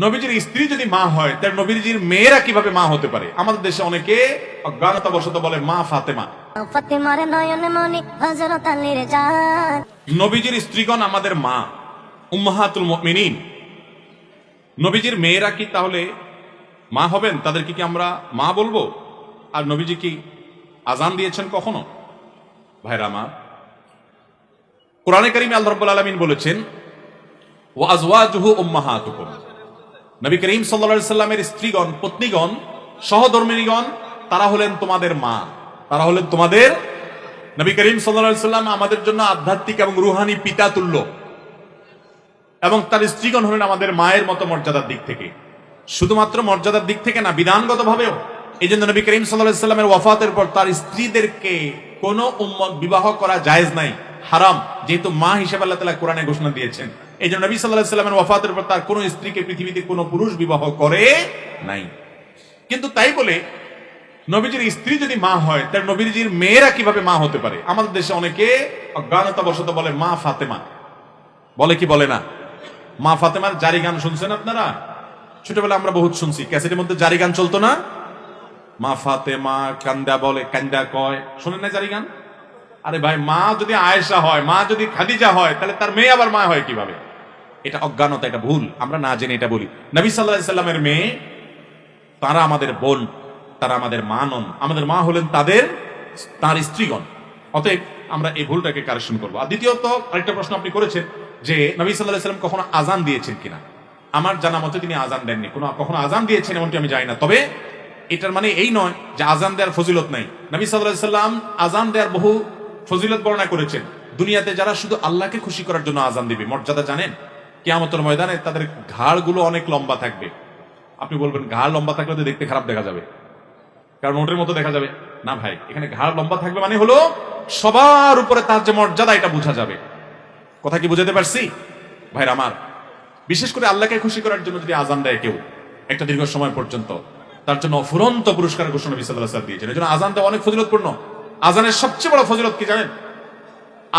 নবীজির স্ত্রী যদি মা হয় তাহলে নবীজির মেয়েরা কিভাবে মা হতে পারে? আমাদের দেশে অনেকে অজ্ঞানতাবশত বলে মা ফাতেমা। ফাতেমার নয়নে মনি হযরত আলীর জান। নবীজির স্ত্রীগণ আমাদের মা, উম্মাহাতুল মুমিনিন। নবীজির মেয়েরা কি তাহলে মা হবেন? তাদেরকে কি আমরা মা বলবো? আর নবীজি কি আজান দিয়েছেন কখনো? ভাইরা আমার, কোরআনে কারিমে আল্লাহ রাব্বুল আলামিন বলেছেন ওয়া আজওয়াজুহু উম্মাহাতুকুম। নবী করিম সাল্লাল্লাহু আলাইহি সাল্লামের স্ত্রীগণ, পত্নীগণ, সহধর্মিণীগণ তারা হলেন তোমাদের মা, তারা হলেন তোমাদের। নবী করিম সাল্লাল্লাহু আলাইহি সাল্লাম আমাদের জন্য আধ্যাত্মিক এবং রুহানি পিতা তুল্য, এবং তার স্ত্রীগণ হলেন আমাদের মায়ের মতো মর্যাদার দিক থেকে। শুধুমাত্র মর্যাদার দিক থেকে না, বিধানগত ভাবেও। এই জন্য নবী করিম সাল্লাল্লাহু আলাইহি সাল্লামের ওয়াফাতের পর তার স্ত্রীদেরকে কোনো উম্মত বিবাহ করা জায়েজ নাই, হারাম, যেহেতু মা হিসেবে আল্লাহ তাআলা কোরআনে ঘোষণা দিয়েছেন। এই জন্য নবী সাল্লাল্লাহু আলাইহি সাল্লামের ওয়াফাতের পর তার কোনো স্ত্রীকে পৃথিবীতে কোনো পুরুষ বিবাহ করে নাই। কিন্তু তাই বলে নবীজির স্ত্রী যদি মা হয় তাহলে নবীজির মেয়েরা কিভাবে মা হতে পারে? আমাদের দেশে অনেকে অজ্ঞানতাবশত বলে মা ফাতেমা। বলে কি বলে না? মা ফাতেমার জারি গান শুনছেন আপনারা? ছোটবেলা আমরা বহুত শুনছি, ক্যাসেটের মধ্যে জারি গান চলতো না? মা ফাতেমা কান্দা বলে, কান্দা কয়, শোনেন না জারি গান? আরে ভাই, মা যদি আয়েশা হয়, মা যদি খাদিজা হয়, তাহলে তার মেয়ে আবার মা হয় কিভাবে? এটা অজ্ঞানতা, এটা ভুল, আমরা না জেনে এটা বলি। নবী সাল্লাল্লাহু আলাইহি সাল্লামের মেয়ে, তারা আমাদের বোন, তারা আমাদের মা নন, আমাদের মা হলেন তার স্ত্রীগণ। অতএব আমরা এই ভুলটাকে কারেকশন করবো। আর দ্বিতীয়ত আরেকটা প্রশ্ন আপনি করেছেন যে নবী সাল্লাল্লাহু আলাইহি সাল্লাম কখনো আজান দিয়েছেন কিনা। আমার জানা মতে তিনি আজান দেননি, কখনো আজান দিয়েছেন এমনটি আমি জানি না। তবে এটার মানে এই নয় যে আজান দেওয়ার ফজিলত নাই। নবী সাল্লাল্লাহু আলাইহি সাল্লাম আজান দেওয়ার বহু ফজিলত বর্ণনা করেছেন। দুনিয়াতে যারা শুধু আল্লাহকে খুশি করার জন্য আজান দিবে, মর্যাদা জানেন? কিয়ামতের ময়দানে তাদের ঘাড়গুলো অনেক লম্বা থাকবে। আপনি বলবেন ঘাড় লম্বা থাকলে তো দেখতে খারাপ দেখা যাবে, কারণ ওটের মতো দেখা যাবে। না ভাই, এখানে ঘাড় লম্বা থাকবে মানে হলো সবার উপরে তার যে মর্যাদা, এটা বোঝা যাবে। কথা কি বুঝাতে পারছি ভাইরা আমার? বিশেষ করে আল্লাহকে খুশি করার জন্য যদি আজান দেয় কেউ একটা দীর্ঘ সময় পর্যন্ত, তার জন্য অফুরন্ত পুরস্কার ঘোষণা নবী সাল্লাল্লাহু আলাইহি ওয়াসাল্লাম দিয়েছেন। এই জন্য আজান দেওয়া অনেক ফজিলতপূর্ণ। আজানের সবচেয়ে বড় ফজিলত কি জানেন?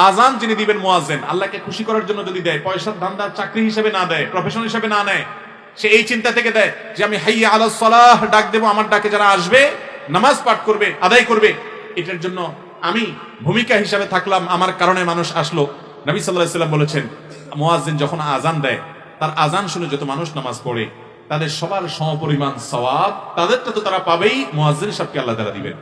আজান যিনি দিবেন মুয়াজ্জিন, আল্লাহকে খুশি করার জন্য যদি দেয়, পয়সার ধান্দা চাকরি হিসেবে না দেয়, প্রফেশন হিসেবে না নেয়, সে এই চিন্তা থেকে দেয় যে আমি হাইয়া আলাস সালাহ ডাক দেবো, আমার ডাকে যারা আসবে নামাজ পাঠ করবে, আদায় করবে, এটার জন্য আমি ভূমিকা হিসাবে থাকলাম, আমার কারণে মানুষ আসলো। নবী সাল্লাল্লাহু আলাইহি ওয়াসাল্লাম বলেছেন, মুয়াজ্জিন যখন আজান দেয়, তার আজান শুনে যত মানুষ নামাজ পড়ে তাদের সবার সমপরিমাণ সওয়াব, তাদেরটা তো তারা পাবেই, মুয়াজ্জিন সাহেবকে আল্লাহ তাআলা দিবেন।